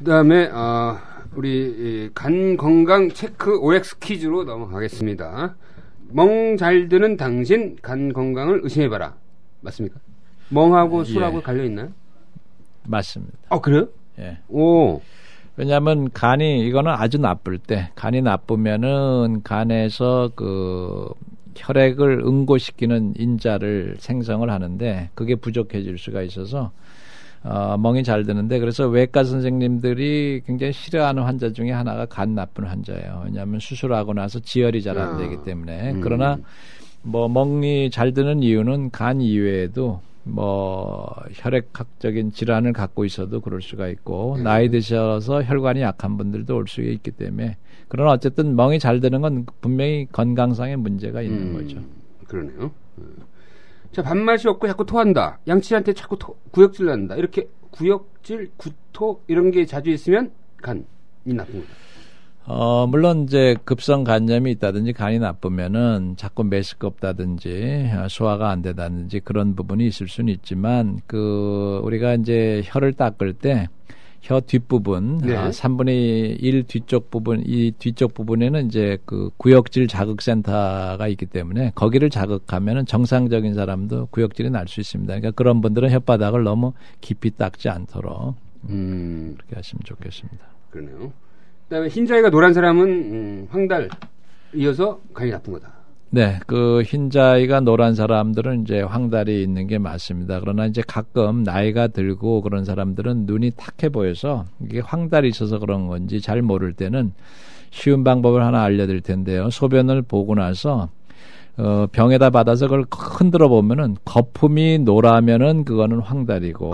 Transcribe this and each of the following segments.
그다음에 우리 간 건강 체크 OX 퀴즈로 넘어가겠습니다. 멍 잘 드는 당신 간 건강을 의심해봐라. 맞습니까? 멍하고 술하고 갈려 있나요? 맞습니다. 그래요? 예. 오. 왜냐하면 이거는 아주 나쁠 때, 간이 나쁘면은 간에서 그 혈액을 응고시키는 인자를 생성을 하는데 그게 부족해질 수가 있어서 멍이 잘 드는데, 그래서 외과 선생님들이 굉장히 싫어하는 환자 중에 하나가 간 나쁜 환자예요. 왜냐하면 수술하고 나서 지혈이 잘 안 되기 때문에. 그러나 뭐 멍이 잘 드는 이유는 간 이외에도 뭐 혈액학적인 질환을 갖고 있어도 그럴 수가 있고 나이 드셔서 혈관이 약한 분들도 올 수 있기 때문에. 그러나 어쨌든 멍이 잘 드는 건 분명히 건강상의 문제가 있는 거죠. 그러네요. 자, 밥맛이 없고 자꾸 토한다. 양치한테 자꾸 구역질 난다. 이렇게 구역질, 구토 이런 게 자주 있으면 간이 나쁜 거다. 물론 이제 급성 간염이 있다든지 간이 나쁘면은 자꾸 메스껍다든지 소화가 안 되다든지 그런 부분이 있을 수는 있지만 우리가 이제 혀를 닦을 때 혀 뒷부분, 네. 3분의 1 뒤쪽 부분, 이 뒤쪽 부분에는 이제 그 구역질 자극센터가 있기 때문에 거기를 자극하면은 정상적인 사람도 구역질이 날 수 있습니다. 그러니까 그런 분들은 혓바닥을 너무 깊이 닦지 않도록 그렇게 하시면 좋겠습니다. 그러네요. 그다음에 흰자위가 노란 사람은 황달 이어서 간이 나쁜 거다. 네, 그 흰자위가 노란 사람들은 이제 황달이 있는 게 맞습니다. 그러나 이제 가끔 나이가 들고 그런 사람들은 눈이 탁해 보여서 이게 황달이 있어서 그런 건지 잘 모를 때는 쉬운 방법을 하나 알려드릴 텐데요. 소변을 보고 나서 병에다 받아서 그걸 흔들어 보면은 거품이 노라면은 그거는 황달이고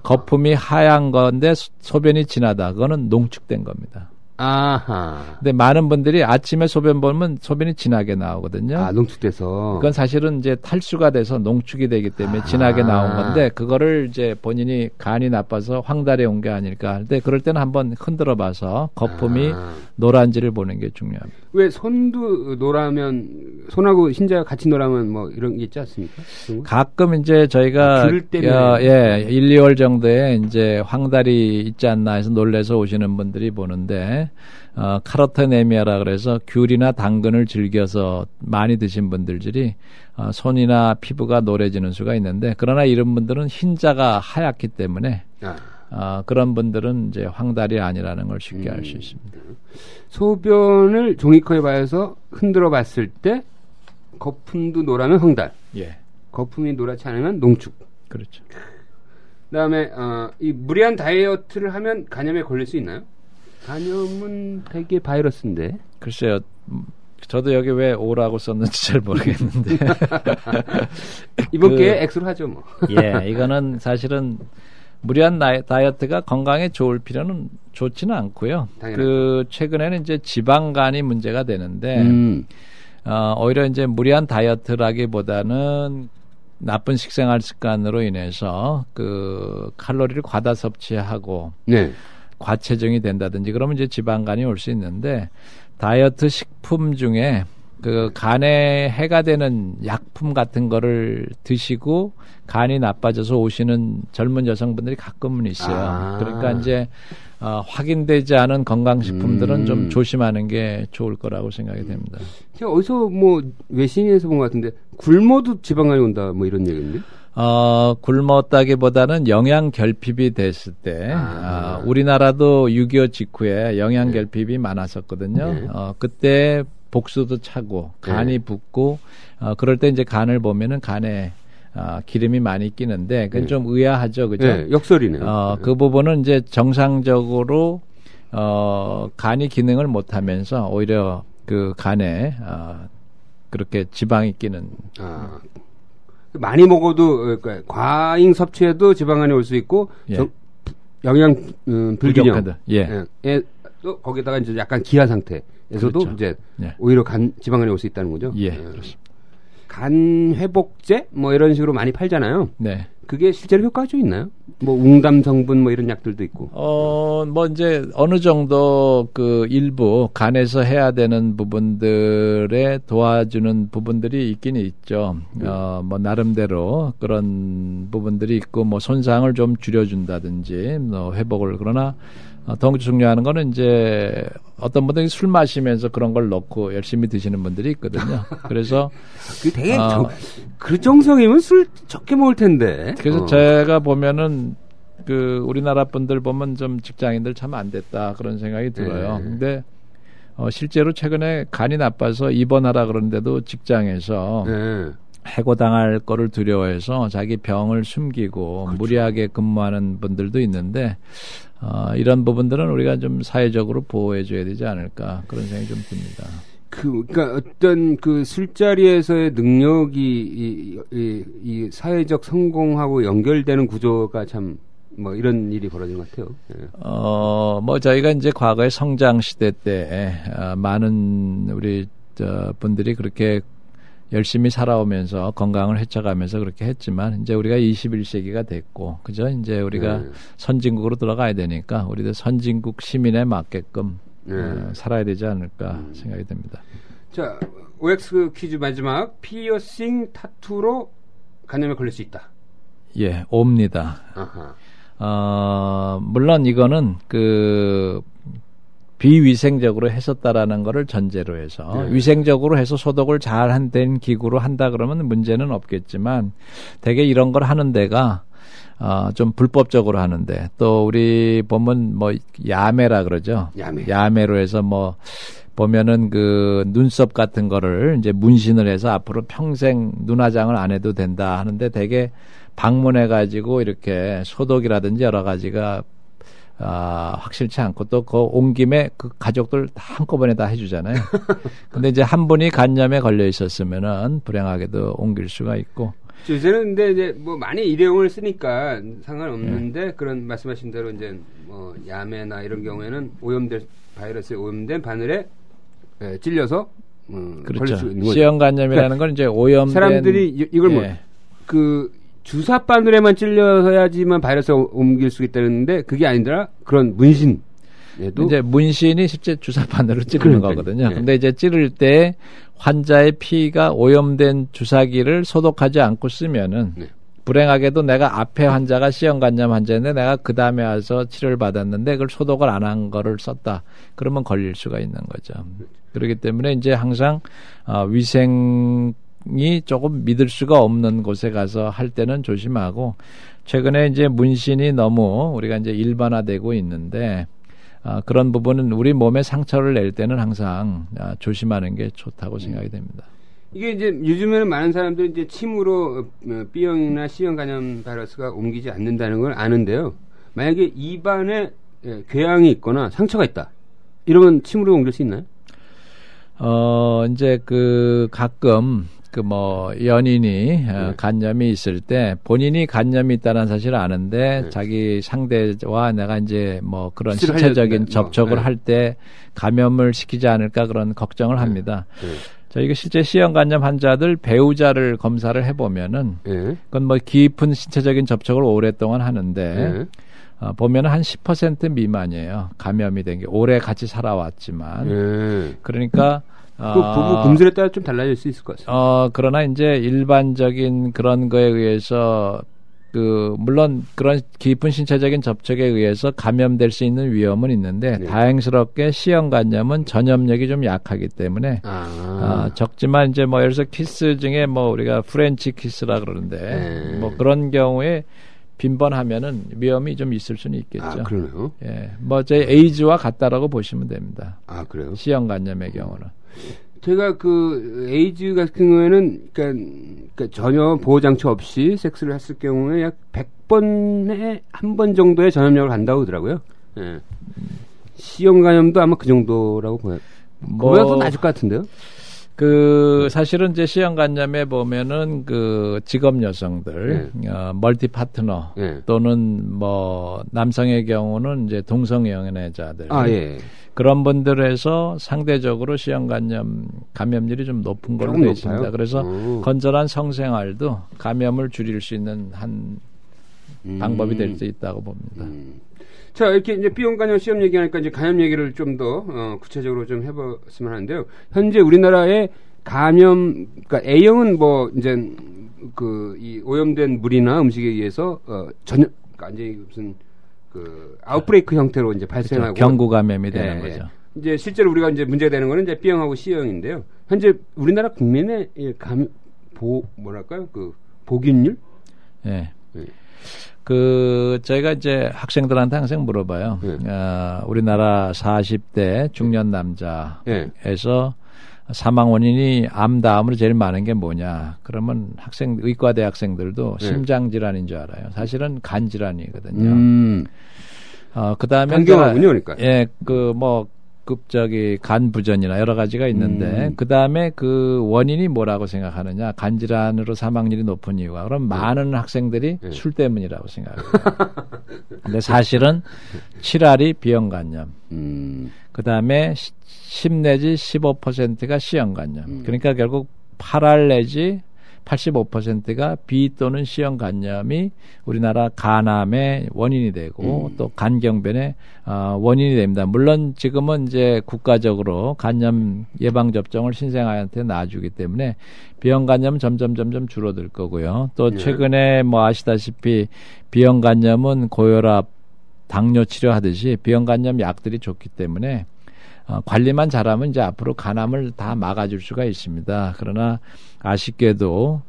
거품이 하얀 건데 소변이 진하다, 그거는 농축된 겁니다. 아하. 근데 많은 분들이 아침에 소변 보면 소변이 진하게 나오거든요. 농축돼서. 그건 사실은 이제 탈수가 돼서 농축이 되기 때문에 진하게 나온 건데, 그거를 이제 본인이 간이 나빠서 황달에 온 게 아닐까. 근데 그럴 때는 한번 흔들어 봐서 거품이 노란지를 보는 게 중요합니다. 왜 손도 노라면, 손하고 흰자가 같이 노라면 뭐 이런 게 있지 않습니까? 가끔 이제 저희가 1, 2월 정도에 이제 황달이 있지 않나 해서 놀래서 오시는 분들이 보는데, 카로테네미아라 그래서 귤이나 당근을 즐겨서 많이 드신 분들이 손이나 피부가 노래지는 수가 있는데, 그러나 이런 분들은 흰자가 하얗기 때문에 그런 분들은 이제 황달이 아니라는 걸 쉽게 알 수 있습니다. 소변을 종이컵에 봐서 흔들어 봤을 때 거품도 노라면 황달. 예. 거품이 노랗지 않으면 농축. 그렇죠. 그다음에 이 무리한 다이어트를 하면 간염에 걸릴 수 있나요? 간염은 되게 바이러스인데. 글쎄요. 저도 여기 왜 O라고 썼는지 잘 모르겠는데. 이번 기회에 X로 하죠, 뭐. 예, 이거는 사실은 무리한 다이어트가 건강에 좋을 필요는 좋지는 않고요. 최근에는 이제 지방간이 문제가 되는데, 오히려 이제 무리한 다이어트라기보다는 나쁜 식생활 습관으로 인해서 칼로리를 과다 섭취하고, 네. 과체중이 된다든지 그러면 이제 지방간이 올 수 있는데, 다이어트 식품 중에 간에 해가 되는 약품 같은 거를 드시고 간이 나빠져서 오시는 젊은 여성분들이 가끔은 있어요. 그러니까 이제 확인되지 않은 건강식품들은 좀 조심하는 게 좋을 거라고 생각이 됩니다. 제가 어디서 뭐 외신에서 본 것 같은데 굶어도 지방간이 온다 뭐 이런 얘기인데? 굶었다기보다는 영양 결핍이 됐을 때, 우리나라도 6.25 직후에 영양 결핍이 많았었거든요. 그때 복수도 차고, 간이 붓고, 그럴 때 이제 간을 보면은 간에, 기름이 많이 끼는데, 그건 좀 의아하죠, 그죠? 네, 역설이네요. 그 부분은 이제 정상적으로, 간이 기능을 못 하면서 오히려 간에, 그렇게 지방이 끼는. 많이 먹어도 그러니까 과잉 섭취해도 지방간이 올 수 있고 영양 불균형 또 거기다가 이제 약간 기한 상태에서도 그렇죠. 이제 오히려 지방간이 올 수 있다는 거죠. 예, 그렇습니다. 간 회복제 뭐 이런 식으로 많이 팔잖아요. 네. 그게 실제로 효과가 좀 있나요? 뭐 웅담 성분 뭐 이런 약들도 있고. 뭐 이제 어느 정도 일부 간에서 해야 되는 부분들에 도와주는 부분들이 있긴 있죠. 뭐 나름대로 그런 부분들이 있고 뭐 손상을 좀 줄여준다든지 뭐 회복을, 그러나 더 중요한 거는 이제 어떤 분들이 술 마시면서 그런 걸 넣고 열심히 드시는 분들이 있거든요. 그래서 그 되게 그 정성이면 술 적게 먹을 텐데. 그래서 제가 보면은 그 우리나라 분들 보면 좀 직장인들 참 안 됐다 그런 생각이 들어요. 근데 실제로 최근에 간이 나빠서 입원하라 그러는데도 직장에서 해고당할 거를 두려워해서 자기 병을 숨기고 그렇죠. 무리하게 근무하는 분들도 있는데 이런 부분들은 우리가 좀 사회적으로 보호해줘야 되지 않을까 그런 생각이 좀 듭니다. 그러니까 어떤 그 술자리에서의 능력이 이 사회적 성공하고 연결되는 구조가 참 뭐 이런 일이 벌어진 것 같아요. 예. 뭐 저희가 이제 과거의 성장 시대 때 많은 우리 분들이 그렇게 열심히 살아오면서 건강을 헤쳐가면서 그렇게 했지만 이제 우리가 21세기가 됐고 그죠? 이제 우리가 선진국으로 들어가야 되니까 우리도 선진국 시민에 맞게끔 살아야 되지 않을까 생각이 됩니다. 자, OX 퀴즈 마지막. 피어싱 타투로 간염에 걸릴 수 있다. 예, 옵니다. 아하. 물론 이거는 그 비위생적으로 했었다라는 거를 전제로 해서 위생적으로 해서 소독을 잘 된 기구로 한다 그러면 문제는 없겠지만 대개 이런 걸 하는 데가 좀 불법적으로 하는데 또 우리 보면 뭐 야매라 그러죠. 야매로 해서 뭐 보면은 그 눈썹 같은 거를 이제 문신을 해서 앞으로 평생 눈화장을 안 해도 된다 하는데 대개 방문해가지고 이렇게 소독이라든지 여러 가지가 확실치 않고 또 그 온 김에 그 가족들 다 한꺼번에 다 해주잖아요. 근데 이제 한 분이 간염에 걸려 있었으면은 불행하게도 옮길 수가 있고. 요새는 근데 이제 뭐 많이 일회용을 쓰니까 상관없는데 그런 말씀하신 대로 이제 뭐 야매나 이런 경우에는 오염된 바이러스에 오염된 바늘에 찔려서 그렇죠. 걸릴 수 있는 거죠. 시형 간염이라는 건 이제 오염된 사람들이 이걸 뭐 그 주사 바늘에만 찔려야지만 바이러스가 옮길 수 있다는데 그게 아니라 그런 문신. 이제 문신이 실제 주사 바늘로 찌르는 거거든요. 근데 이제 찌를 때 환자의 피가 오염된 주사기를 소독하지 않고 쓰면은 불행하게도 내가 앞에 환자가 C형간염 환자인데 내가 그 다음에 와서 치료를 받았는데 그걸 소독을 안 한 거를 썼다. 그러면 걸릴 수가 있는 거죠. 그렇기 때문에 이제 항상 위생이 조금 믿을 수가 없는 곳에 가서 할 때는 조심하고 최근에 이제 문신이 너무 우리가 이제 일반화되고 있는데 그런 부분은 우리 몸에 상처를 낼 때는 항상 조심하는 게 좋다고 생각이 됩니다. 이게 이제 요즘에는 많은 사람들이 이제 침으로 B형이나 C형 간염 바이러스가 옮기지 않는다는 걸 아는데요. 만약에 입안에 궤양이 있거나 상처가 있다. 이러면 침으로 옮길 수 있나요? 이제 그 가끔 그 뭐 연인이 간염이 있을 때 본인이 간염이 있다는 사실을 아는데 자기 상대와 내가 이제 뭐 그런 신체적인 접촉을 할 때 감염을 시키지 않을까 그런 걱정을 합니다. 저희가 실제 C형 간염 환자들 배우자를 검사를 해보면은 그건 뭐 깊은 신체적인 접촉을 오랫동안 하는데 보면은 한 10% 미만이에요. 감염이 된 게 오래 같이 살아왔지만 그러니까 그 부부 금술에 따라 좀 달라질 수 있을 것 같습니다. 그러나 이제 일반적인 그런 거에 의해서 물론 그런 깊은 신체적인 접촉에 의해서 감염될 수 있는 위험은 있는데 다행스럽게 C형 간염은 전염력이 좀 약하기 때문에 적지만 이제 뭐 예를 들어서 키스 중에 뭐 우리가 프렌치 키스라 그러는데 뭐 그런 경우에 빈번하면은 위험이 좀 있을 수는 있겠죠. 그러네요. 예, 뭐 제 에이즈와 같다라고 보시면 됩니다. 그래요? C형 간염의 경우는. 제가 그 에이즈 같은 경우에는 그러니까 전혀 보호 장치 없이 섹스를 했을 경우에 약 100번에 한 번 정도의 전염력을 한다고 하더라고요. 예. C형 간염도 아마 그 정도라고 보여요. 그보다 더 낮을 것 같은데요? 사실은 이제 C형 간염에 보면은 그 직업 여성들, 멀티 파트너 또는 뭐 남성의 경우는 이제 동성 연애자들. 그런 분들에서 상대적으로 C형 감염률이 좀 높은 걸로 되어 있습니다. 그래서 건전한 성생활도 감염을 줄일 수 있는 한 방법이 될 수 있다고 봅니다. 자, 이렇게 이제 B형 간염, C형 얘기하니까 이제 간염 얘기를 좀 더 구체적으로 좀 해봤으면 하는데요. 현재 우리나라의 감염, 그러니까 A형은 뭐 이제 이 오염된 물이나 음식에 의해서 전염, 완전히 무슨 그 아웃브레이크 형태로 이제 발생하고 그렇죠. 경구 감염이 되는 거죠. 이제 실제로 우리가 이제 문제가 되는 거는 이제 B형하고 C형인데요. 현재 우리나라 국민의 뭐랄까요? 그 보균율? 네. 그 저희가 이제 학생들한테 항상 물어봐요. 우리나라 40대 중년 남자에서 사망 원인이 암 다음으로 제일 많은 게 뭐냐? 그러면 의과대 학생들도 심장 질환인 줄 알아요. 사실은 간 질환이거든요. 그다음에 간경화군요, 그러니까. 예, 간 부전이나 여러 가지가 있는데 그다음에 그 원인이 뭐라고 생각하느냐? 간 질환으로 사망률이 높은 이유가 그럼 많은 학생들이 술 때문이라고 생각해요. 근데 사실은 7알이 B형 간염. 그다음에 10 내지 15%가 C형 간염. 그러니까 결국 8알 내지 85%가 B 또는 C형 간염이 우리나라 간암의 원인이 되고 또 간경변의 원인이 됩니다. 물론 지금은 이제 국가적으로 간염 예방 접종을 신생아한테 놔주기 때문에 B형 간염은 점점 줄어들 거고요. 또 최근에 뭐 아시다시피 B형 간염은 고혈압, 당뇨 치료하듯이 B형 간염 약들이 좋기 때문에 관리만 잘하면 이제 앞으로 간암을 다 막아줄 수가 있습니다. 그러나 아쉽게도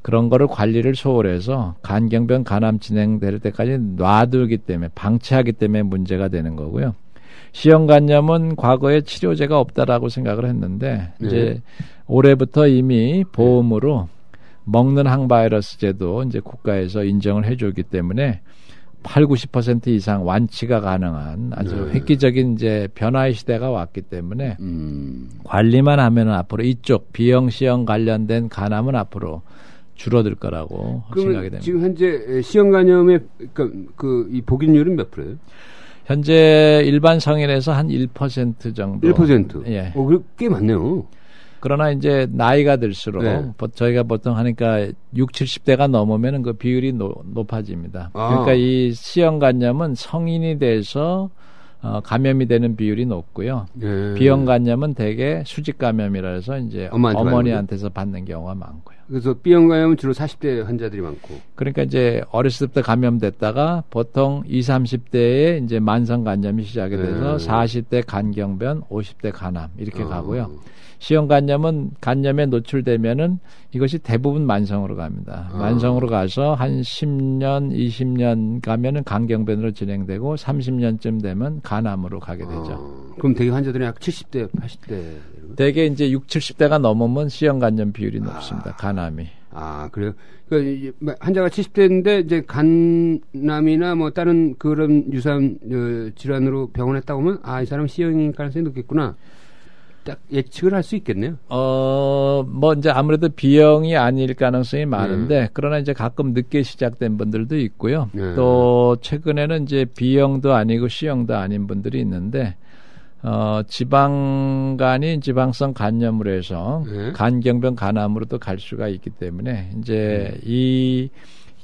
그런 거를 관리를 소홀해서 간경변 간암 진행될 때까지 놔두기 때문에 방치하기 때문에 문제가 되는 거고요. C형 간염은 과거에 치료제가 없다라고 생각을 했는데 이제 올해부터 이미 보험으로 먹는 항바이러스제도 이제 국가에서 인정을 해주기 때문에 80~90% 이상 완치가 가능한 아주 획기적인 이제 변화의 시대가 왔기 때문에 관리만 하면 앞으로 이쪽 B형, C형 관련된 간암은 앞으로 줄어들 거라고 생각이 됩니다. 지금 현재 C형 간염의 이 보균율은 몇 프로예요? 현재 일반 성인에서 한 1% 정도. 1%? 예. 꽤 많네요. 그러나 이제 나이가 들수록 저희가 보통 하니까 60, 70대가 넘으면 그 비율이 높아집니다. 그러니까 이 C형 간염은 성인이 돼서 감염이 되는 비율이 높고요. B형 간염은 대개 수직 감염이라 해서 이제 어머니한테서 받는 경우가 많고요. 그래서 B형 간염은 주로 40대 환자들이 많고. 그러니까 이제 어렸을 때 감염됐다가 보통 20, 30대에 이제 만성 간염이 시작이 돼서 40대 간경변, 50대 간암 이렇게 가고요. C형 간염은 간염에 노출되면은 이것이 대부분 만성으로 갑니다. 만성으로 가서 한 10년, 20년 가면은 간경변으로 진행되고 30년쯤 되면 간암으로 가게 되죠. 그럼 대개 환자들이 약 70대, 80대. 대개 이제 60, 70대가 넘으면 C형 간염 비율이 높습니다. 간암이. 그래요? 그러니까 환자가 70대인데 이제 간암이나 뭐 다른 그런 유사한 질환으로 병원에 딱 오면 이 사람 C형일 가능성이 높겠구나. 딱 예측을 할 수 있겠네요. 뭐 이제 아무래도 B형이 아닐 가능성이 많은데 그러나 이제 가끔 늦게 시작된 분들도 있고요. 또 최근에는 이제 B형도 아니고 C형도 아닌 분들이 있는데 지방간이 지방성 간염으로 해서 간경변 간암으로도 갈 수가 있기 때문에 이제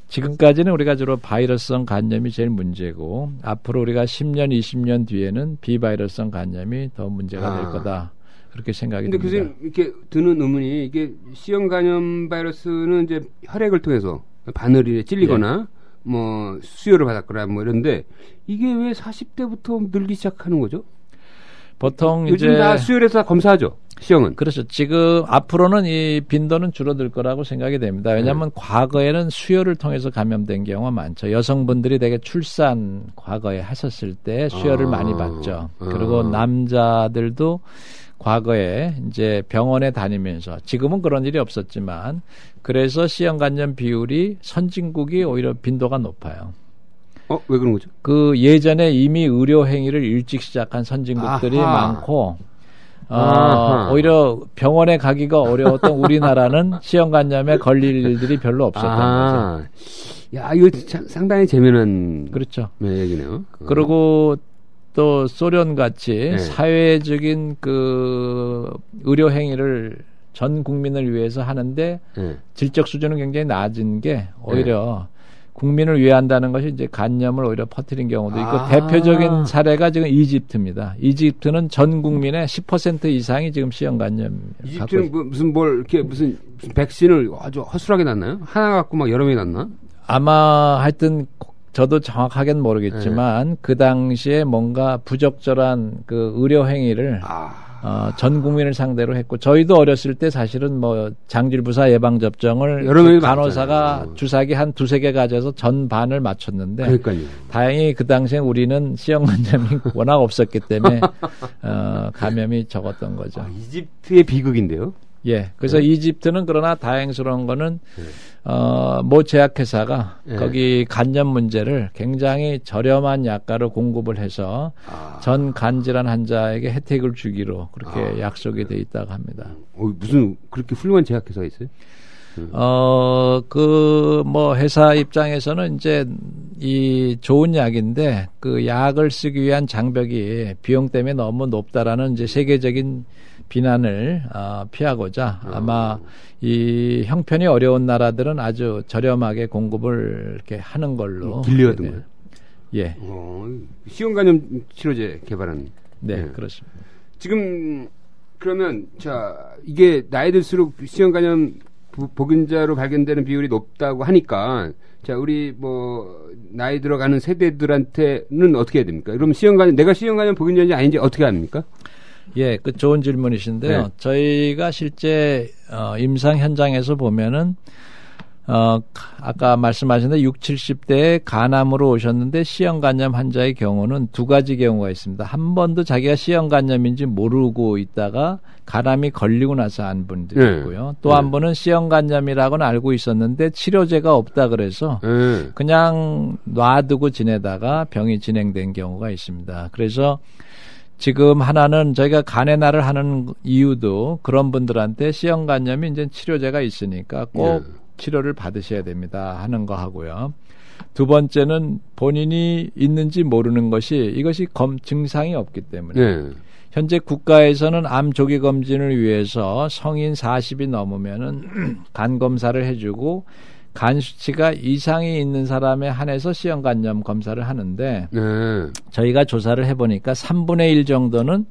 지금까지는 우리가 주로 바이러스성 간염이 제일 문제고 앞으로 우리가 10년, 20년 뒤에는 비바이러스성 간염이 더 문제가 될 거다. 그렇게 생각이 듭니다. 근데 교수님 이렇게 드는 의문이 이게 C형 간염 바이러스는 이제 혈액을 통해서 바늘에 찔리거나 뭐 수혈을 받았거나 뭐 이런데 이게 왜 40대부터 늘기 시작하는 거죠? 보통 요즘 이제 다 수혈해서 다 검사하죠. C형은. 그렇죠. 지금 앞으로는 이 빈도는 줄어들 거라고 생각이 됩니다. 왜냐하면 과거에는 수혈을 통해서 감염된 경우가 많죠. 여성분들이 되게 출산 과거에 하셨을 때 수혈을 많이 받죠. 그리고 남자들도 과거에 이제 병원에 다니면서 지금은 그런 일이 없었지만 그래서 C형 간염 비율이 선진국이 오히려 빈도가 높아요. 왜 그런 거죠? 그 예전에 이미 의료 행위를 일찍 시작한 선진국들이 많고 오히려 병원에 가기가 어려웠던 우리나라는 C형 간염에 걸릴 일들이 별로 없었던 거죠. 야, 이거 상당히 재미난 그렇죠. 얘기네요. 그리고 또 소련 같이 사회적인 그 의료 행위를 전 국민을 위해서 하는데 질적 수준은 굉장히 낮은 게 오히려 국민을 위해 한다는 것이 이제 간염을 오히려 퍼뜨린 경우도 있고 대표적인 사례가 지금 이집트입니다. 이집트는 전 국민의 10% 이상이 지금 C형 간염. 이집트는 무슨 백신을 아주 허술하게 놨나요? 하나 갖고 막 여러 명이 놨나? 아마 하여튼 저도 정확하게는 모르겠지만 그 당시에 뭔가 부적절한 그 의료 행위를 전 국민을 상대로 했고 저희도 어렸을 때 사실은 뭐 장질부사 예방접종을 그 간호사가 맞잖아요. 주사기 한 2-3개 가져서 전반을 맞췄는데 그러니까요. 다행히 그 당시에 우리는 C형간염이 워낙 없었기 때문에 감염이 적었던 거죠. 이집트의 비극인데요. 예. 그래서 이집트는 그러나 다행스러운 거는 모 제약회사가 거기 간염 문제를 굉장히 저렴한 약가를 공급을 해서 전 간질환 환자에게 혜택을 주기로 그렇게 약속이 돼 있다고 합니다. 무슨 그렇게 훌륭한 제약회사가 있어요? 뭐 회사 입장에서는 이제 이 좋은 약인데 그 약을 쓰기 위한 장벽이 비용 때문에 너무 높다라는 이제 세계적인 비난을 피하고자 아마 이 형편이 어려운 나라들은 아주 저렴하게 공급을 이렇게 하는 걸로. 길리어드인가요? 예. C형간염 치료제 개발한. 네, 그렇습니다. 지금 그러면 자 이게 나이 들수록 C형간염 보균자로 발견되는 비율이 높다고 하니까 자 우리 뭐 나이 들어가는 세대들한테는 어떻게 해야 됩니까? 그럼 내가 C형간염 보균자인지 아닌지 어떻게 합니까? 예, 그 좋은 질문이신데요. 네. 저희가 실제 임상 현장에서 보면은 아까 말씀하신 대로 60, 70대에 간암으로 오셨는데 C형간염 환자의 경우는 2가지 경우가 있습니다. 한 번도 자기가 C형간염인지 모르고 있다가 간암이 걸리고 나서 안 분들이 있고요. 또 한 번은 C형간염이라고는 알고 있었는데 치료제가 없다 그래서 그냥 놔두고 지내다가 병이 진행된 경우가 있습니다. 그래서 지금 하나는 저희가 간의 날을 하는 이유도 그런 분들한테 C형간염이 이제 치료제가 있으니까 꼭 치료를 받으셔야 됩니다 하는 거 하고요. 두 번째는 본인이 있는지 모르는 이것이 증상이 없기 때문에 현재 국가에서는 암 조기 검진을 위해서 성인 40이 넘으면은 간 검사를 해주고 간 수치가 이상이 있는 사람에 한해서 C형간염 검사를 하는데 저희가 조사를 해보니까 3분의 1 정도는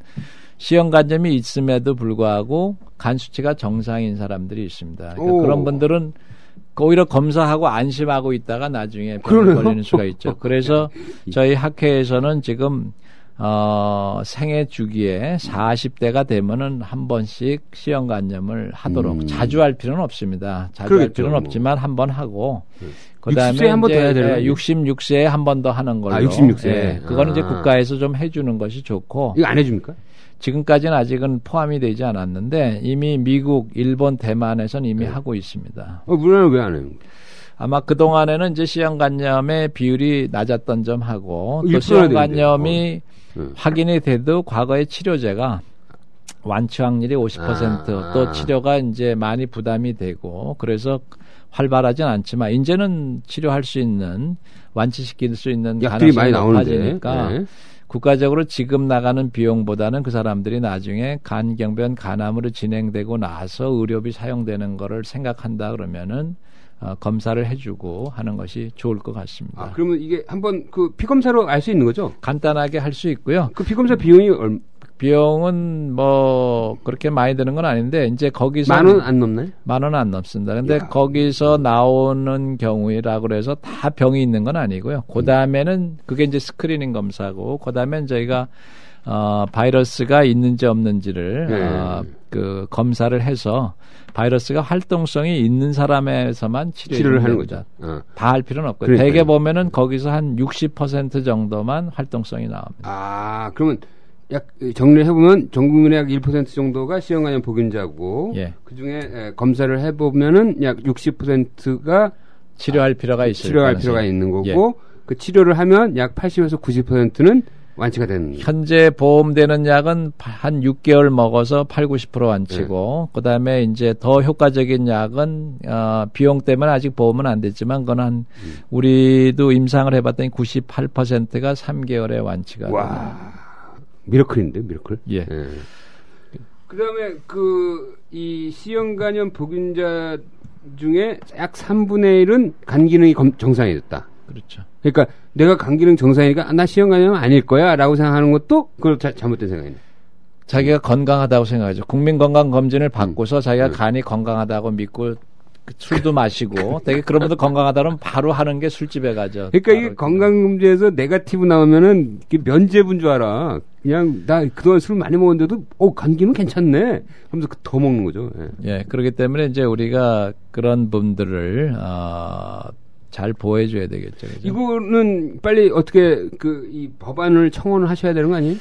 C형간염이 있음에도 불구하고 간 수치가 정상인 사람들이 있습니다. 그러니까 그런 분들은 오히려 검사하고 안심하고 있다가 나중에 병에 걸리는 수가 있죠. 그래서 저희 학회에서는 지금 생애 주기에 40대가 되면은 한 번씩 C형간염을 하도록 자주 할 필요는 없습니다. 자주 할 필요는 없지만 한 번 하고 그다음에 60세에 한 번 더 해야 되나요? 66세에 한 번 더 하는 걸로. 66세. 예, 그거는 이제 국가에서 좀 해주는 것이 좋고. 이거 안 해줍니까? 지금까지는 아직은 포함이 되지 않았는데 이미 미국, 일본, 대만에서는 이미 하고 있습니다. 우리나라는 왜 안 해요? 아마 그동안에는 이제 C형간염의 비율이 낮았던 점하고 또 C형간염이 확인이 돼도 과거의 치료제가 완치 확률이 50% 또 치료가 이제 많이 부담이 되고 그래서 활발하진 않지만 이제는 치료할 수 있는 완치시킬 수 있는 약들이 많이 높아지니까 국가적으로 지금 나가는 비용보다는 그 사람들이 나중에 간경변 간암으로 진행되고 나서 의료비 사용되는 거를 생각한다 그러면은 검사를 해주고 하는 것이 좋을 것 같습니다. 그러면 이게 한번 그 피검사로 알 수 있는 거죠? 간단하게 할 수 있고요. 그 피검사 비용이 비용은 뭐 그렇게 많이 드는 건 아닌데 이제 거기서 10,000원 안 넘나요? 10,000원 안 넘습니다. 근데 거기서 나오는 경우라고 그래서 다 병이 있는 건 아니고요. 그다음에는 그게 이제 스크리닝 검사고 그다음엔 저희가 바이러스가 있는지 없는지를 그 검사를 해서 바이러스가 활동성이 있는 사람에서만 치료를 하는 거죠. 다 할 필요는 없고요. 대개 보면은 거기서 한 60% 정도만 활동성이 나옵니다. 그러면 약 정리해보면 전 국민의 약 1% 정도가 C형간염 보균자고 그중에 검사를 해보면은 약 60%가 치료할 필요가 있는 거고 그 치료를 하면 약 80에서 90%는 완치가 되는 거예요. 현재 보험되는 약은 한 6개월 먹어서 80-90% 완치고 그다음에 이제 더 효과적인 약은 비용 때문에 아직 보험은 안 됐지만 그건 한 우리도 임상을 해봤더니 98%가 3개월에 완치가 됩니다. 미러클인데 미러클. 그다음에 이 C형간염 보균자 중에 약 3분의 1은 간 기능이 정상이 됐다. 그렇죠. 그러니까 내가 간 기능 정상이니까 나 C형간염은 아닐 거야라고 생각하는 것도 그걸 잘못된 생각이네. 자기가 건강하다고 생각하죠. 국민건강검진을 받고서 자기가 간이 건강하다고 믿고 술도 마시고 되게 그런 분들 건강하다 그러면 바로 하는 게 술집에 가죠. 그러니까 이게 건강검진에서 네거티브 나오면은 면제부인 줄 알아. 그냥 나 그동안 술 많이 먹었는데도 감기는 괜찮네 하면서 더 먹는 거죠. 예, 그렇기 때문에 이제 우리가 그런 분들을 잘 보호해줘야 되겠죠. 그죠? 이거는 빨리 어떻게 이 법안을 청원을 하셔야 되는 거 아니에요?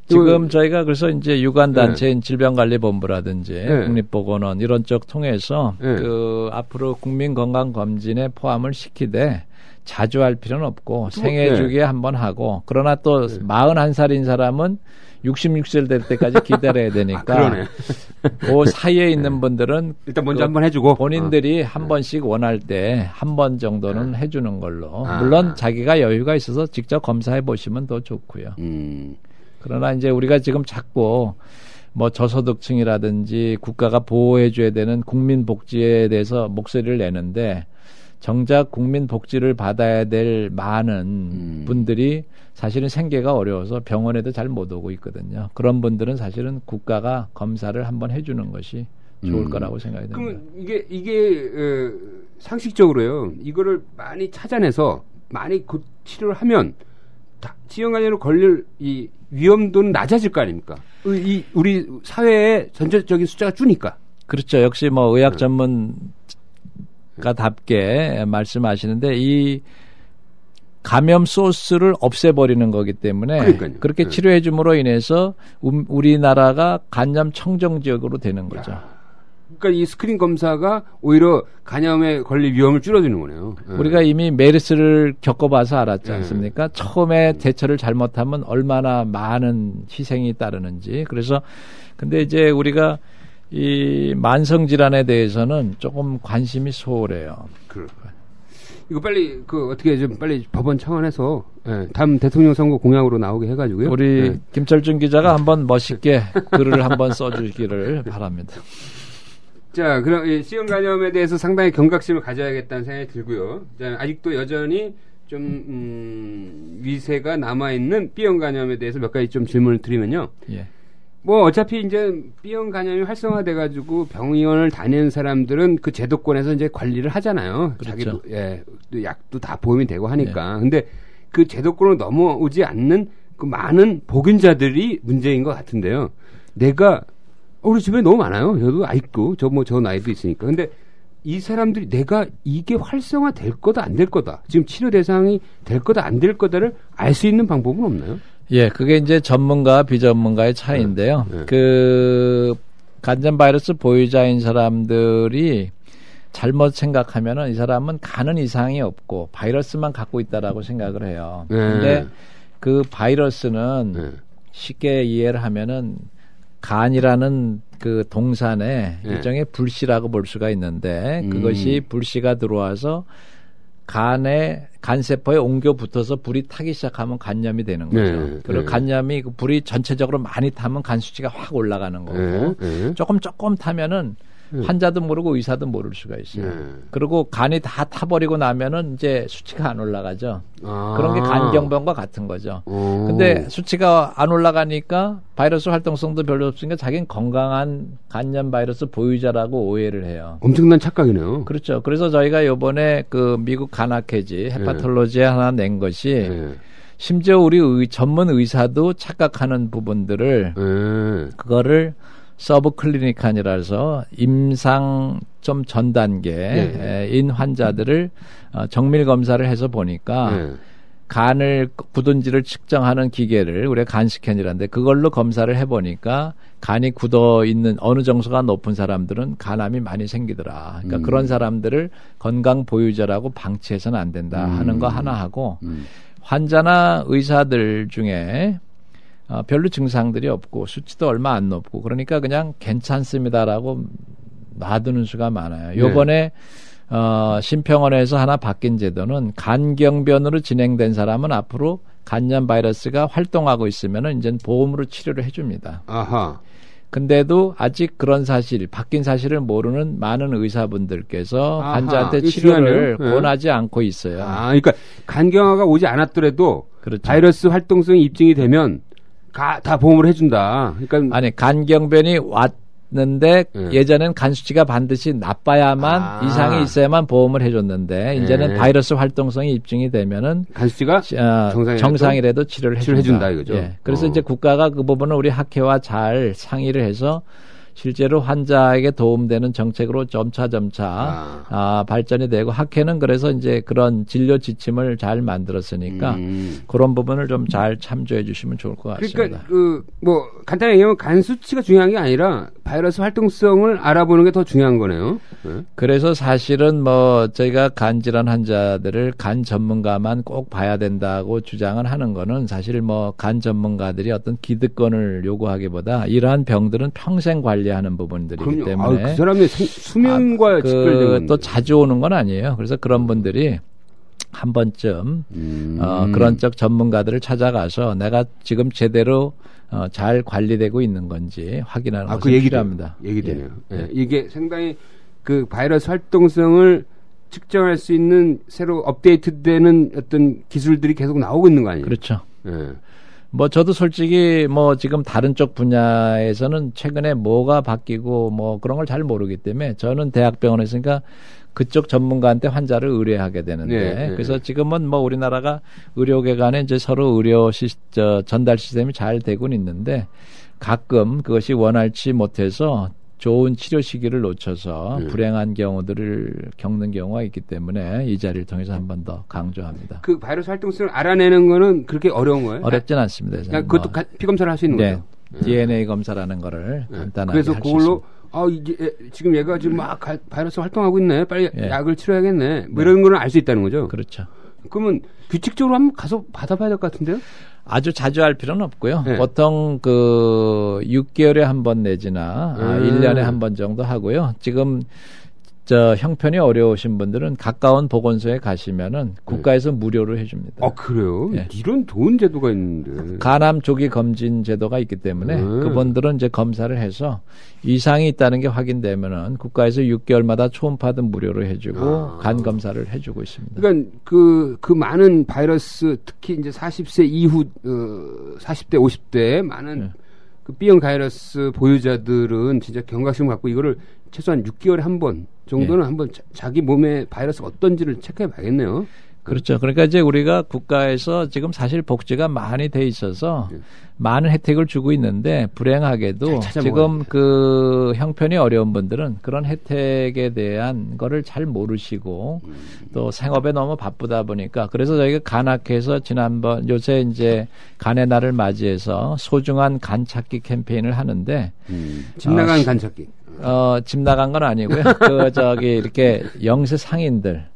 지금 저희가 그래서 이제 유관단체인 질병관리본부라든지 국립보건원 이런 쪽 통해서 앞으로 국민건강검진에 포함을 시키되 자주 할 필요는 없고 생애 주기에 한번 하고 그러나 또 41살인 사람은 66세 될 때까지 기다려야 되니까 그러네. 그 사이에 있는 분들은 일단 먼저 한번 해주고 본인들이 한 번씩 원할 때 한 번 정도는 해주는 걸로 물론 자기가 여유가 있어서 직접 검사해 보시면 더 좋고요. 그러나 이제 우리가 지금 자꾸 뭐 저소득층이라든지 국가가 보호해줘야 되는 국민복지에 대해서 목소리를 내는데 정작 국민복지를 받아야 될 많은 분들이 사실은 생계가 어려워서 병원에도 잘 못 오고 있거든요. 그런 분들은 사실은 국가가 검사를 한번 해주는 것이 좋을 거라고 생각이 됩니다. 그럼 이게 상식적으로요. 이거를 많이 찾아내서 많이 치료를 하면 지형간염으로 걸릴 이 위험도는 낮아질 거 아닙니까? 우리 사회의 전체적인 숫자가 주니까. 그렇죠. 역시 뭐 의학 전문가답게 말씀하시는데 이 감염 소스를 없애버리는 거기 때문에 그러니까요. 그렇게 치료해 줌으로 인해서 우리나라가 간염 청정 지역으로 되는 거죠. 그러니까 이 스크린 검사가 오히려 간염에 걸릴 위험을 줄여주는 거네요. 우리가 이미 메르스를 겪어봐서 알았지 않습니까? 처음에 대처를 잘못하면 얼마나 많은 희생이 따르는지. 그래서 근데 이제 우리가 이 만성 질환에 대해서는 조금 관심이 소홀해요. 이거 빨리 어떻게 좀 빨리 법원 청원해서 다음 대통령 선거 공약으로 나오게 해가지고요. 우리 김철준 기자가 한번 멋있게 글을 한번 써주기를 바랍니다. 자, 그럼 C형 간염에 대해서 상당히 경각심을 가져야겠다는 생각이 들고요. 자, 아직도 여전히 좀 위세가 남아있는 B형 간염에 대해서 몇 가지 좀 질문을 드리면요. 예. 뭐 어차피 이제 B형 간염이 활성화돼가지고 병원을 다니는 사람들은 그 제도권에서 이제 관리를 하잖아요. 그렇죠. 자기도 또 약도 다 보험이 되고 하니까. 근데 그 제도권으로 넘어오지 않는 그 많은 복인자들이 문제인 것 같은데요. 우리 주변에 너무 많아요. 저도 있고, 저 나이도 있으니까. 근데 이 사람들이 내가 이게 활성화 될 거다, 안 될 거다. 지금 치료 대상이 될 거다, 안 될 거다를 알 수 있는 방법은 없나요? 예, 그게 이제 전문가와 비전문가의 차이인데요. 그 간염 바이러스 보유자인 사람들이 잘못 생각하면은 이 사람은 간은 이상이 없고 바이러스만 갖고 있다라고 생각을 해요. 근데 그 바이러스는 쉽게 이해를 하면은 간이라는 그 동산에 일종의 불씨라고 볼 수가 있는데 그것이 불씨가 들어와서 간세포에 옮겨 붙어서 불이 타기 시작하면 간염이 되는 거죠. 그리고 간염이 그 불이 전체적으로 많이 타면 간 수치가 확 올라가는 거고 조금 타면은 환자도 모르고 의사도 모를 수가 있어요. 그리고 간이 다 타버리고 나면은 이제 수치가 안 올라가죠. 그런 게 간경병과 같은 거죠. 근데 수치가 안 올라가니까 바이러스 활동성도 별로 없으니까 자기는 건강한 간염 바이러스 보유자라고 오해를 해요. 엄청난 착각이네요. 그렇죠. 그래서 저희가 요번에 그 미국 간학회지 헤파톨로지에 하나 낸 것이 심지어 우리 전문 의사도 착각하는 부분들을 그거를 서브 클리니칸이라서 임상 좀 전 단계인 환자들을 정밀 검사를 해서 보니까 간을 굳은지를 측정하는 기계를 우리가 간 스캔이라는데 그걸로 검사를 해보니까 간이 굳어 있는 어느 정도가 높은 사람들은 간암이 많이 생기더라. 그러니까 그런 사람들을 건강 보유자라고 방치해서는 안 된다 하는 거 하나 하고 환자나 의사들 중에 별로 증상들이 없고 수치도 얼마 안 높고 그러니까 그냥 괜찮습니다라고 놔두는 수가 많아요. 요번에 심평원에서 하나 바뀐 제도는 간경변으로 진행된 사람은 앞으로 간염 바이러스가 활동하고 있으면은 이제 보험으로 치료를 해줍니다. 아하. 근데도 아직 그런 바뀐 사실을 모르는 많은 의사분들께서 환자한테 치료를 권하지 않고 있어요. 그러니까 간경화가 오지 않았더라도 그렇죠. 바이러스 활동성이 입증이 되면 다 보험을 해준다. 그러니까 아니 간경변이 했는데 예전엔 간 수치가 반드시 나빠야만 이상이 있어야만 보험을 해줬는데 이제는 바이러스 활동성이 입증이 되면은 간 수치가 정상이라도 치료를 해준다 이거죠. 예. 그래서 이제 국가가 그 부분을 우리 학회와 잘 상의를 해서 실제로 환자에게 도움되는 정책으로 점차 발전이 되고 학회는 그래서 이제 그런 진료 지침을 잘 만들었으니까 그런 부분을 좀 잘 참조해 주시면 좋을 것 같습니다. 그러니까 뭐 간단히 얘기하면 간 수치가 중요한 게 아니라 바이러스 활동성을 알아보는 게 더 중요한 거네요. 네. 그래서 사실은 뭐 저희가 간 질환 환자들을 간 전문가만 꼭 봐야 된다고 주장을 하는 거는 사실 뭐 간 전문가들이 어떤 기득권을 요구하기보다 이러한 병들은 평생 관리하는 부분들이기 때문에 그 사람의 수명과 직결된 건데. 또 자주 오는 건 아니에요. 그래서 그런 분들이 한 번쯤 그런 쪽 전문가들을 찾아가서 내가 지금 제대로 잘 관리되고 있는 건지 확인하는 것이 필요합니다. 얘기되네요. 예. 이게 상당히 그 바이러스 활동성을 측정할 수 있는 새로 업데이트되는 어떤 기술들이 계속 나오고 있는 거 아니에요? 그렇죠. 예. 뭐 저도 솔직히 뭐 지금 다른 쪽 분야에서는 최근에 뭐가 바뀌고 뭐 그런 걸 잘 모르기 때문에 저는 대학병원에 있으니까 그쪽 전문가한테 환자를 의뢰하게 되는데 그래서 지금은 뭐 우리나라가 의료계 간에 이제 서로 의료 전달 시스템이 잘 되고는 있는데 가끔 그것이 원활치 못해서 좋은 치료 시기를 놓쳐서 불행한 경우들을 겪는 경우가 있기 때문에 이 자리를 통해서 한 번 더 강조합니다. 그 바이러스 활동성을 알아내는 거는 그렇게 어려운 거예요? 어렵진 않습니다. 그냥 그것도 피검사를 할 수 있는 거죠? DNA 검사라는 거를 간단하게 그래서 그걸로 이게 지금 얘가 지금 막 바이러스 활동하고 있네. 빨리 약을 치료해야겠네. 뭐 이런 거는 알 수 있다는 거죠? 그렇죠. 그러면 규칙적으로 한번 가서 받아봐야 될 것 같은데요? 아주 자주 할 필요는 없고요. 보통 6개월에 한 번 내지나 1년에 한 번 정도 하고요. 지금 형편이 어려우신 분들은 가까운 보건소에 가시면은 국가에서 무료로 해줍니다. 그래요? 이런 좋은 제도가 있는데. 간암 조기 검진 제도가 있기 때문에 그분들은 이제 검사를 해서 이상이 있다는 게 확인되면은 국가에서 6개월마다 초음파도 무료로 해주고 간 검사를 해주고 있습니다. 그러니까 그 많은 바이러스 특히 이제 40세 이후 40대 50대 많은 그 B형 바이러스 보유자들은 진짜 경각심을 갖고 이거를 최소한 6개월에 한 번 정도는 한번 자기 몸에 바이러스가 어떤지를 체크해 봐야겠네요. 그렇죠. 그러니까 이제 우리가 국가에서 지금 사실 복지가 많이 돼 있어서 많은 혜택을 주고 있는데 불행하게도 지금 그 형편이 어려운 분들은 그런 혜택에 대한 거를 잘 모르시고 또 생업에 너무 바쁘다 보니까 그래서 저희가 간학회에서 지난번 요새 이제 간의 날을 맞이해서 소중한 간 찾기 캠페인을 하는데 집 나간 간 찾기. 집 나간 건 아니고요. 이렇게 영세 상인들,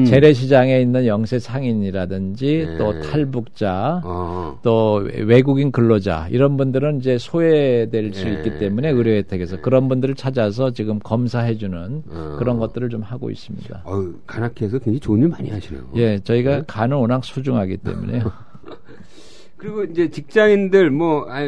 재래시장에 있는 영세 상인이라든지 또 탈북자, 또 외국인 근로자, 이런 분들은 이제 소외될 수 있기 때문에 의료 혜택에서 그런 분들을 찾아서 지금 검사해주는 그런 것들을 좀 하고 있습니다. 간학회에서 굉장히 좋은 일 많이 하시네요. 예, 저희가 간은 워낙 소중하기 때문에요. 그리고 이제 직장인들,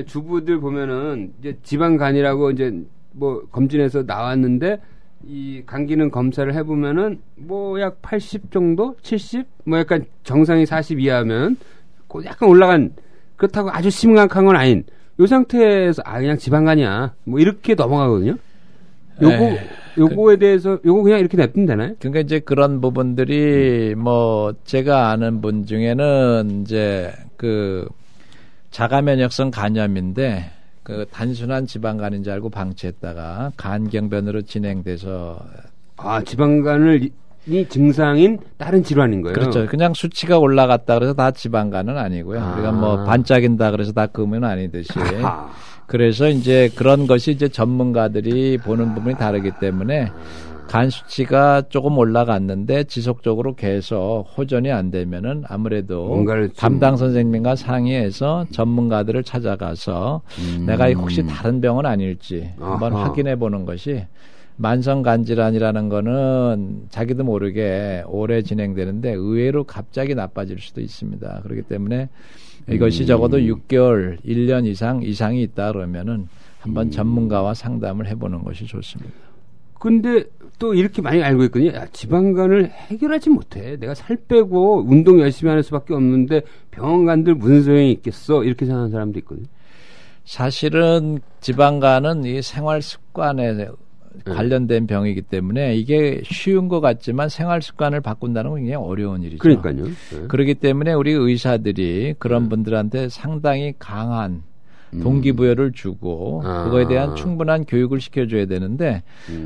주부들 보면은 이제 지방간이라고 이제 뭐 검진해서 나왔는데 이 감기는 검사를 해보면은 뭐 약 80 정도, 70, 뭐 약간 정상이 40 이하면 약간 올라간 그렇다고 아주 심각한 건 아닌 요 상태에서 그냥 지방간이야 뭐 이렇게 넘어가거든요. 요거에 대해서 요거 그냥 이렇게 냅두면 되나요? 그러니까 이제 그런 부분들이 뭐 제가 아는 분 중에는 이제 그 자가면역성 간염인데 그 단순한 지방간인 줄 알고 방치했다가 간경변으로 진행돼서 지방간이 증상인 다른 질환인 거예요. 그렇죠. 그냥 수치가 올라갔다 그래서 다 지방간은 아니고요. 우리가 뭐 반짝인다 그래서 다 금은 아니듯이. 그래서 이제 그런 것이 이제 전문가들이 보는 부분이 다르기 때문에 간 수치가 조금 올라갔는데 지속적으로 계속 호전이 안 되면은 아무래도 담당 선생님과 상의해서 전문가들을 찾아가서 내가 혹시 다른 병은 아닐지 한번 확인해 보는 것이 만성 간질환이라는 거는 자기도 모르게 오래 진행되는데 의외로 갑자기 나빠질 수도 있습니다. 그렇기 때문에 이것이 적어도 6개월, 1년 이상이 있다 그러면은 한번 전문가와 상담을 해보는 것이 좋습니다. 근데 또 이렇게 많이 알고 있거든요. 지방간을 해결하지 못해. 내가 살 빼고 운동 열심히 하는 수밖에 없는데 병원 간들 무슨 소용이 있겠어. 이렇게 생각하는 사람도 있거든요. 사실은 지방간은 이 생활 습관에 관련된 병이기 때문에 이게 쉬운 것 같지만 생활 습관을 바꾼다는 건 굉장히 어려운 일이죠. 그러니까요. 그렇기 때문에 우리 의사들이 그런 분들한테 상당히 강한 동기부여를 주고 그거에 대한 충분한 교육을 시켜줘야 되는데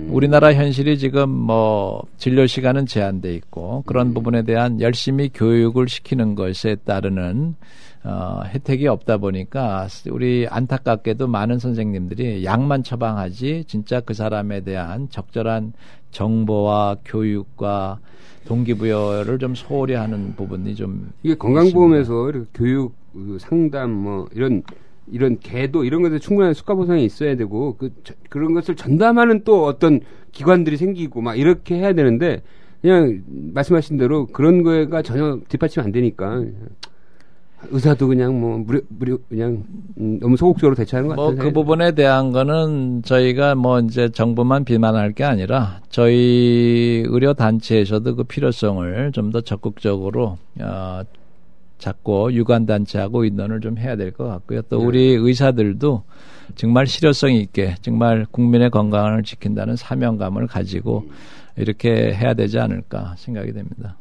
우리나라 현실이 지금 뭐 진료 시간은 제한돼 있고 그런 부분에 대한 열심히 교육을 시키는 것에 따르는 혜택이 없다 보니까 우리 안타깝게도 많은 선생님들이 약만 처방하지 진짜 그 사람에 대한 적절한 정보와 교육과 동기부여를 좀 소홀히 하는 부분이 좀 이게 건강보험에서 이렇게 교육 상담 뭐 이런 계도 이런 것에 충분한 수가 보상이 있어야 되고 그런 것을 전담하는 또 어떤 기관들이 생기고 막 이렇게 해야 되는데 그냥 말씀하신 대로 그런 거가 전혀 뒷받침 안 되니까 의사도 그냥 뭐 무료 그냥 너무 소극적으로 대처하는 것 같아요. 뭐 그 부분에 대한 거는 저희가 뭐 이제 정부만 비난할 게 아니라 저희 의료 단체에서도 그 필요성을 좀 더 적극적으로 자꾸 유관단체하고 의논을 좀 해야 될 것 같고요. 또 우리 의사들도 정말 실효성 있게 정말 국민의 건강을 지킨다는 사명감을 가지고 이렇게 해야 되지 않을까 생각이 됩니다.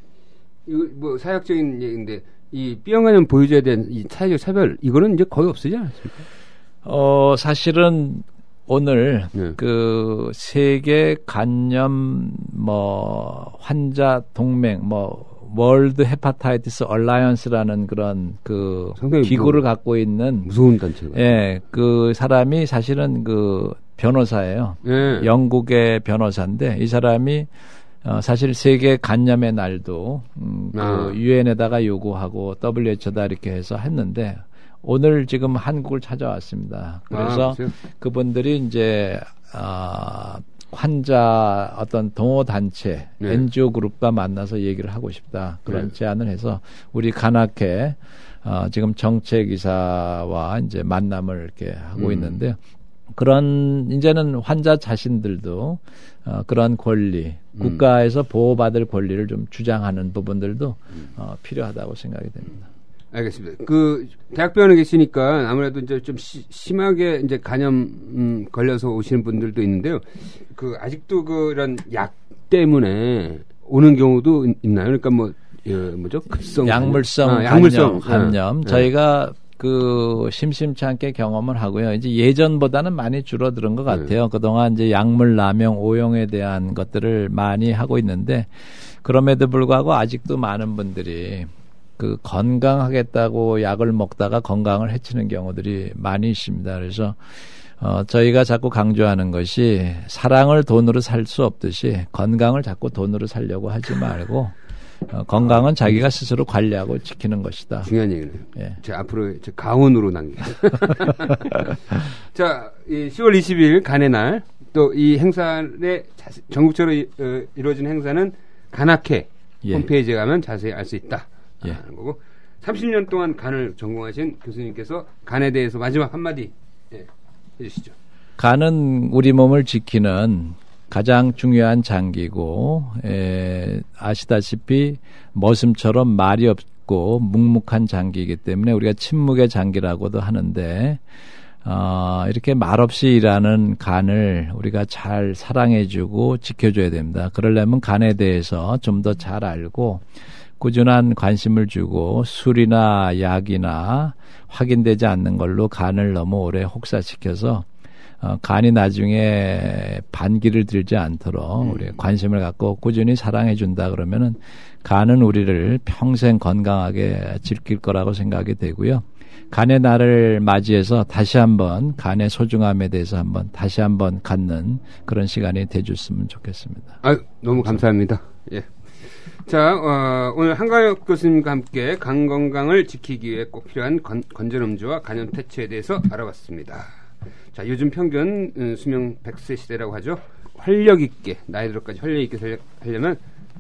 이거 뭐 사역적인 얘기인데 이 B형 간염 보유자에 대한 이 사회적 차별 이거는 이제 거의 없어지지 않았습니까? 사실은 오늘 그 세계 간염 뭐 환자 동맹 뭐 월드 헤파타이티스 얼라이언스라는 그런 그 기구를 갖고 있는 무서운 단체가. 예, 그 사람이 사실은 그 변호사예요. 영국의 변호사인데 이 사람이 사실 세계 간염의 날도 그 유엔에다가 요구하고 WHO다 이렇게 해서 했는데 오늘 지금 한국을 찾아왔습니다. 그래서 그분들이 이제 환자 어떤 동호 단체 NGO 그룹과 만나서 얘기를 하고 싶다 그런 제안을 해서 우리 간악회 지금 정책이사와 이제 만남을 이렇게 하고 있는데 그런 이제는 환자 자신들도 그런 권리 국가에서 보호받을 권리를 좀 주장하는 부분들도 필요하다고 생각이 됩니다. 알겠습니다. 그 대학병원에 계시니까 아무래도 이제 좀 심하게 이제 간염 걸려서 오시는 분들도 있는데요. 그 아직도 그런 약 때문에 오는 경우도 있나요? 그러니까 뭐죠? 급성 약물성 간염. 저희가 그 심심치 않게 경험을 하고요. 이제 예전보다는 많이 줄어드는 것 같아요. 그동안 이제 약물 남용, 오용에 대한 것들을 많이 하고 있는데 그럼에도 불구하고 아직도 많은 분들이 그 건강하겠다고 약을 먹다가 건강을 해치는 경우들이 많이 있습니다. 그래서 저희가 자꾸 강조하는 것이 사랑을 돈으로 살 수 없듯이 건강을 자꾸 돈으로 살려고 하지 말고 건강은 자기가 스스로 관리하고 지키는 것이다. 중요한 얘기네요. 예. 제가 앞으로 가온으로 남겨. 자, 10월 20일 간의 날 또 이 행사에 전국적으로 이루어진 행사는 간악회 홈페이지에 가면 자세히 알 수 있다. 하는 거고 30년 동안 간을 전공하신 교수님께서 간에 대해서 마지막 한마디 해주시죠. 간은 우리 몸을 지키는 가장 중요한 장기고 아시다시피 머슴처럼 말이 없고 묵묵한 장기이기 때문에 우리가 침묵의 장기라고도 하는데 이렇게 말없이 일하는 간을 우리가 잘 사랑해주고 지켜줘야 됩니다. 그러려면 간에 대해서 좀 더 잘 알고 꾸준한 관심을 주고 술이나 약이나 확인되지 않는 걸로 간을 너무 오래 혹사시켜서 간이 나중에 반기를 들지 않도록 우리 관심을 갖고 꾸준히 사랑해 준다 그러면은 간은 우리를 평생 건강하게 지킬 거라고 생각이 되고요. 간의 날을 맞이해서 다시 한번 간의 소중함에 대해서 한번 다시 한번 갖는 그런 시간이 돼줬으면 좋겠습니다. 너무 감사합니다. 예. 자, 오늘 한가혁 교수님과 함께 간 건강을 지키기 위해 꼭 필요한 건전음주와 간염 퇴치에 대해서 알아봤습니다. 자, 요즘 평균 수명 100세 시대라고 하죠. 활력 있게, 나이 들어까지 활력 있게 하려면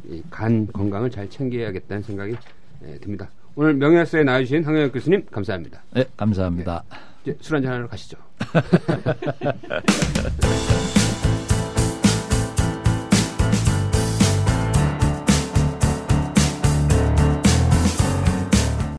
이 간 건강을 잘 챙겨야겠다는 생각이 듭니다. 오늘 명예학사에 나와주신 한가혁 교수님 감사합니다. 네, 감사합니다. 네, 술 한잔 하러 가시죠.